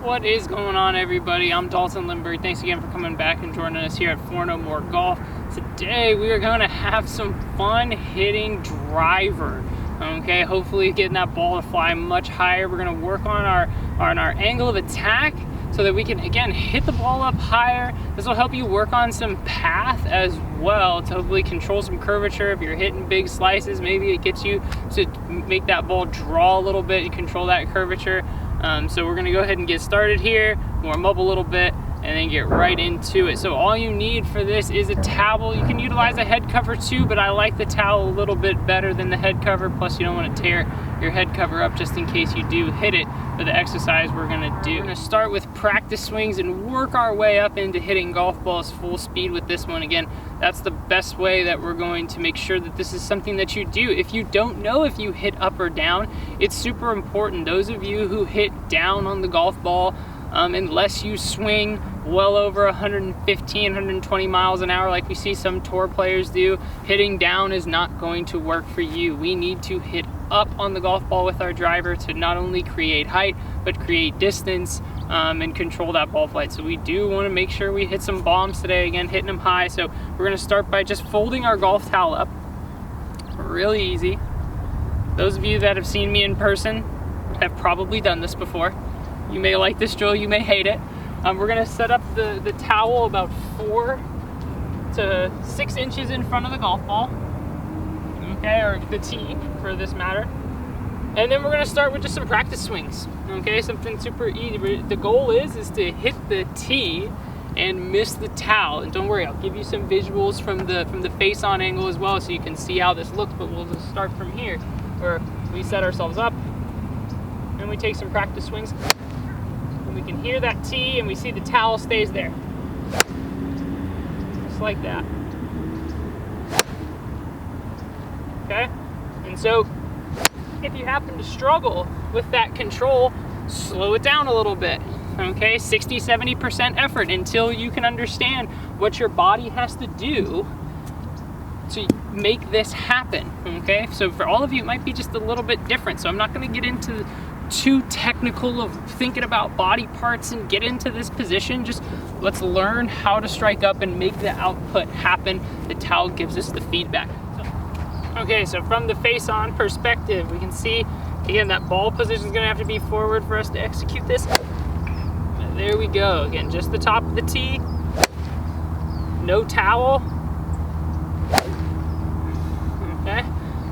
What is going on, everybody? I'm Dalton Lindberg. Thanks again for coming back and joining us here at For No More Golf. Today we are going to have some fun hitting driver. Okay, hopefully getting that ball to fly much higher. We're going to work on our angle of attack so that we can again hit the ball up higher. This will help you work on some path as well to hopefully control some curvature. If you're hitting big slices, maybe it gets you to make that ball draw a little bit and control that curvature. So we're gonna go ahead and get started here, warm up a little bit, and then get right into it. So all you need for this is a towel. You can utilize a head cover too, but I like the towel a little bit better than the head cover. Plus you don't want to tear your head cover up just in case you do hit it for the exercise we're gonna do. We're gonna start with practice swings and work our way up into hitting golf balls full speed with this one. Again, that's the best way that we're going to make sure that this is something that you do. If you don't know if you hit up or down, it's super important. Those of you who hit down on the golf ball, unless you swing well over 115, 120 miles an hour like we see some tour players do, hitting down is not going to work for you. We need to hit up on the golf ball with our driver to not only create height, but create distance and control that ball flight. So we do want to make sure we hit some bombs today, again, hitting them high. So we're going to start by just folding our golf towel up. Really easy. Those of you that have seen me in person have probably done this before. You may like this drill, you may hate it. We're gonna set up the towel about 4 to 6 inches in front of the golf ball, okay, or the tee for this matter. And then we're gonna start with just some practice swings, okay, something super easy. The goal is to hit the tee and miss the towel. And don't worry, I'll give you some visuals from the face-on angle as well so you can see how this looks, but we'll just start from here where we set ourselves up and we take some practice swings. We can hear that tee and we see the towel stays there. Just like that. Okay? And so if you happen to struggle with that control, slow it down a little bit. Okay? 60-70% effort until you can understand what your body has to do to make this happen. Okay? So for all of you, it might be just a little bit different. So I'm not going to get into too technical of thinking about body parts and get into this position. Just let's learn how to strike up and make the output happen. The towel gives us the feedback. Okay, so from the face-on perspective, we can see, again, that ball position is going to have to be forward for us to execute this. There we go. Again, just the top of the tee. No towel. Okay,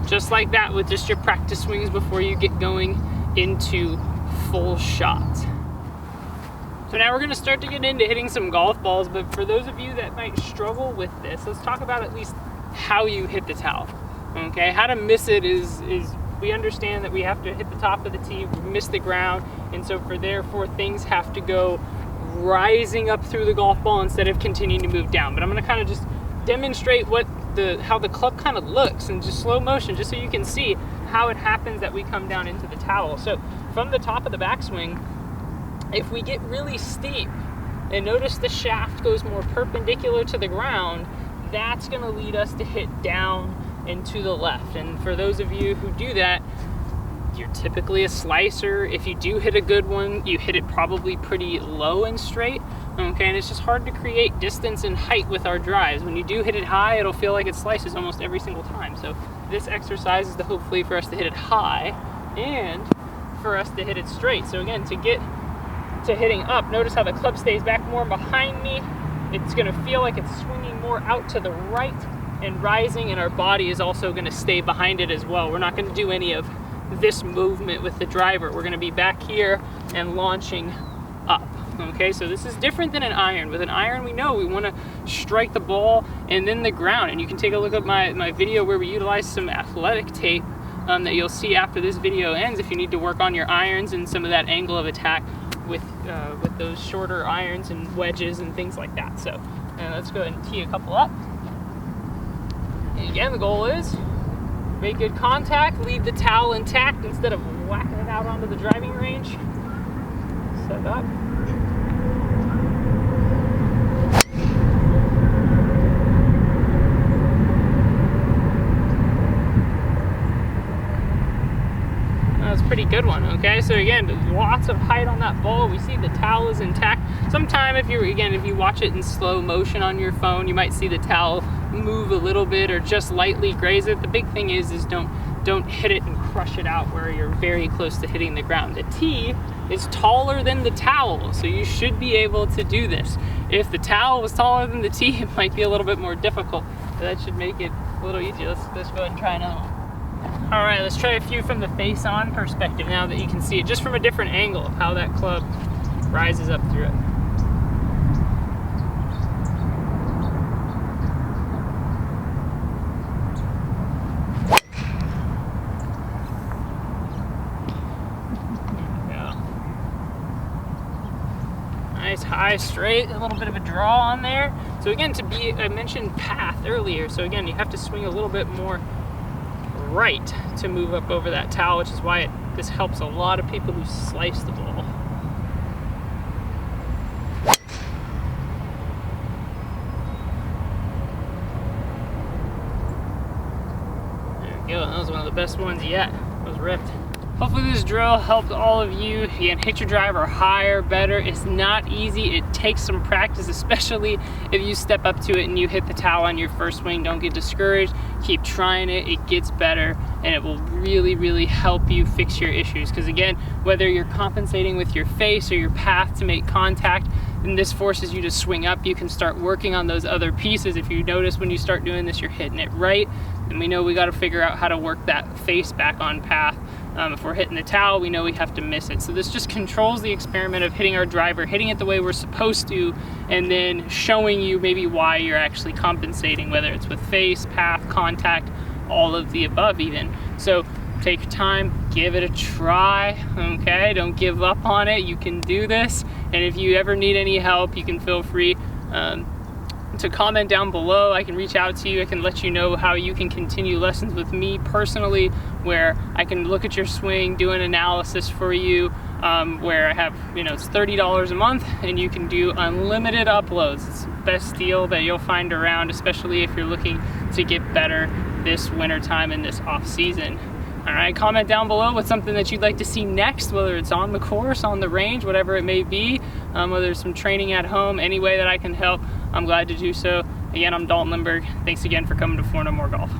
just like that with just your practice swings before you get going into full shot. So now we're going to start to get into hitting some golf balls, but for those of you that might struggle with this, let's talk about at least how you hit the towel. Okay, how to miss it is we understand that we have to hit the top of the tee, miss the ground, and so therefore things have to go rising up through the golf ball instead of continuing to move down. But I'm going to kind of just demonstrate how the club kind of looks in just slow motion, just so you can see how it happens that we come down into the towel. So from the top of the backswing, if we get really steep and notice the shaft goes more perpendicular to the ground, that's going to lead us to hit down and to the left. And for those of you who do that, you're typically a slicer. If you do hit a good one, you hit it probably pretty low and straight. Okay, and it's just hard to create distance and height with our drives. When you do hit it high, it'll feel like it slices almost every single time. So this exercise is hopefully for us to hit it high and for us to hit it straight. So again, to get to hitting up, notice how the club stays back more behind me. It's gonna feel like it's swinging more out to the right and rising, and our body is also gonna stay behind it as well. We're not gonna do any of this movement with the driver. We're gonna be back here and launching up. Okay, so this is different than an iron. With an iron, we know we want to strike the ball and then the ground. And you can take a look at my video where we utilize some athletic tape that you'll see after this video ends if you need to work on your irons and some of that angle of attack with those shorter irons and wedges and things like that. So let's go ahead and tee a couple up. And again, the goal is make good contact, leave the towel intact instead of whacking it out onto the driving range. Set up. was a pretty good one. Okay, so again, lots of height on that ball. We see the towel is intact. Sometime if you watch it in slow motion on your phone, you might see the towel move a little bit or just lightly graze it. The big thing is don't hit it and crush it out where you're very close to hitting the ground. The tee is taller than the towel, so you should be able to do this. If the towel was taller than the tee, it might be a little bit more difficult, but that should make it a little easier. Let's go ahead and try another one. All right, let's try a few from the face-on perspective now that you can see it just from a different angle of how that club rises up through it. Nice high straight, a little bit of a draw on there. So again, I mentioned path earlier. So again, you have to swing a little bit more right to move up over that towel, which is why this helps a lot of people who slice the ball. There we go, that was one of the best ones yet. It was ripped. Hopefully this drill helped all of you. Again, hit your driver higher, better. It's not easy. It takes some practice, especially if you step up to it and you hit the towel on your first swing. Don't get discouraged. Keep trying it. It gets better, and it will really, really help you fix your issues. Because again, whether you're compensating with your face or your path to make contact, and this forces you to swing up, you can start working on those other pieces. If you notice when you start doing this, you're hitting it right, and we know we got to figure out how to work that face back on path. If we're hitting the towel, we know we have to miss it. So this just controls the experiment of hitting our driver, hitting it the way we're supposed to, and then showing you maybe why you're actually compensating, whether it's with face, path, contact, all of the above even. So take your time, give it a try, okay? Don't give up on it. You can do this. And if you ever need any help, you can feel free to comment down below. I can reach out to you. I can let you know how you can continue lessons with me personally, where I can look at your swing, do an analysis for you, where I have, it's $30 a month and you can do unlimited uploads. It's the best deal that you'll find around, especially if you're looking to get better this winter time and this off season. All right, comment down below what's something that you'd like to see next, whether it's on the course, on the range, whatever it may be, whether it's some training at home, any way that I can help, I'm glad to do so. Again, I'm Dalton Lindberg. Thanks again for coming to For No More Golf.